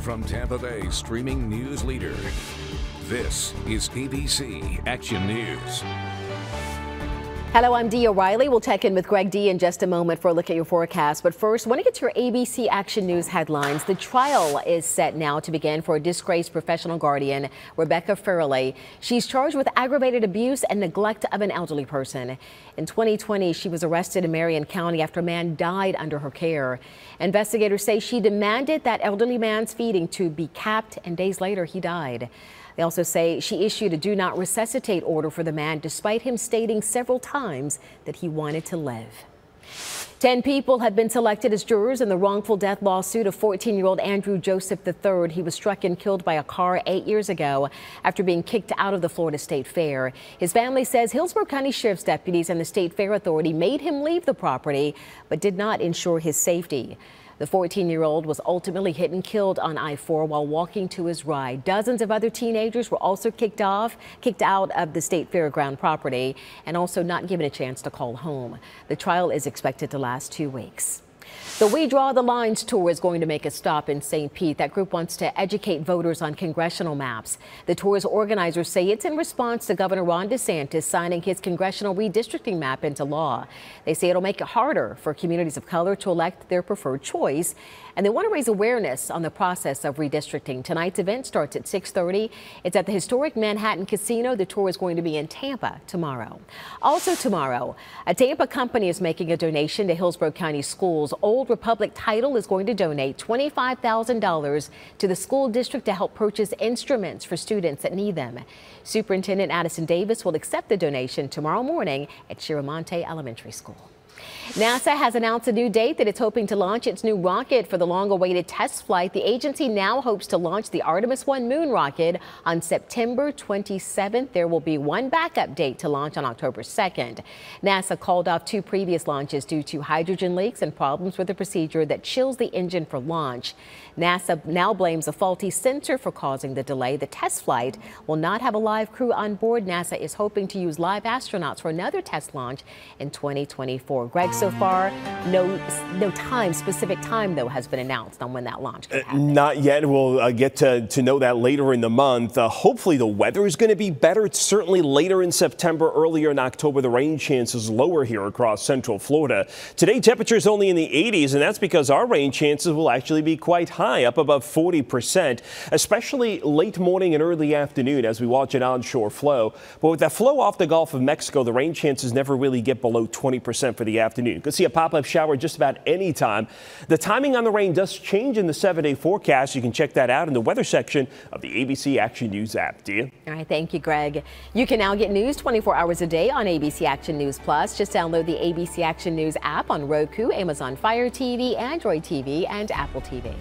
from Tampa Bay streaming news leader. This is ABC Action News. Hello, I'm Dee O'Reilly. We'll check in with Greg D in just a moment for a look at your forecast. But first, I want to get to your ABC Action News headlines. The trial is set now to begin for a disgraced professional guardian, Rebecca Farley. She's charged with aggravated abuse and neglect of an elderly person. In 2020, she was arrested in Marion County after a man died under her care. Investigators say she demanded that elderly man's feeding to be capped, and days later, he died. They also say she issued a do not resuscitate order for the man, despite him stating several times that he wanted to live. 10 people have been selected as jurors in the wrongful death lawsuit of 14-year-old Andrew Joseph III. He was struck and killed by a car 8 years ago after being kicked out of the Florida State Fair. His family says Hillsborough County Sheriff's deputies and the State Fair Authority made him leave the property, but did not ensure his safety. The 14-year-old was ultimately hit and killed on I-4 while walking to his ride. Dozens of other teenagers were also kicked out of the State Fairground property and also not given a chance to call home. The trial is expected to last 2 weeks. The We Draw the Lines tour is going to make a stop in St. Pete. That group wants to educate voters on congressional maps. The tour's organizers say it's in response to Governor Ron DeSantis signing his congressional redistricting map into law. They say it'll make it harder for communities of color to elect their preferred choice. And they want to raise awareness on the process of redistricting. Tonight's event starts at 6:30. It's at the historic Manhattan Casino. The tour is going to be in Tampa tomorrow. Also tomorrow, a Tampa company is making a donation to Hillsborough County Schools. Old Republic Title is going to donate $25,000 to the school district to help purchase instruments for students that need them. Superintendent Addison Davis will accept the donation tomorrow morning at Chiramonte Elementary School. NASA has announced a new date that it's hoping to launch its new rocket for the long-awaited test flight. The agency now hopes to launch the Artemis 1 moon rocket on September 27th. There will be one backup date to launch on October 2nd. NASA called off 2 previous launches due to hydrogen leaks and problems with the procedure that chills the engine for launch. NASA now blames a faulty sensor for causing the delay. The test flight will not have a live crew on board. NASA is hoping to use live astronauts for another test launch in 2024. Greg, so far, no specific time, though, has been announced on when that launch could happen. Not yet. We'll get to know that later in the month. Hopefully the weather is going to be better. It's certainly later in September, earlier in October. The rain chance is lower here across central Florida. Today, temperatures only in the 80s, and that's because our rain chances will actually be quite high, up above 40%, especially late morning and early afternoon as we watch an onshore flow. But with that flow off the Gulf of Mexico, the rain chances never really get below 20% for the afternoon. You can see a pop-up shower just about any time. The timing on the rain does change in the 7-day forecast. You can check that out in the weather section of the ABC Action News app. Dia? All right, thank you, Greg. You can now get news 24 hours a day on ABC Action News Plus. Just download the ABC Action News app on Roku, Amazon Fire TV, Android TV, and Apple TV.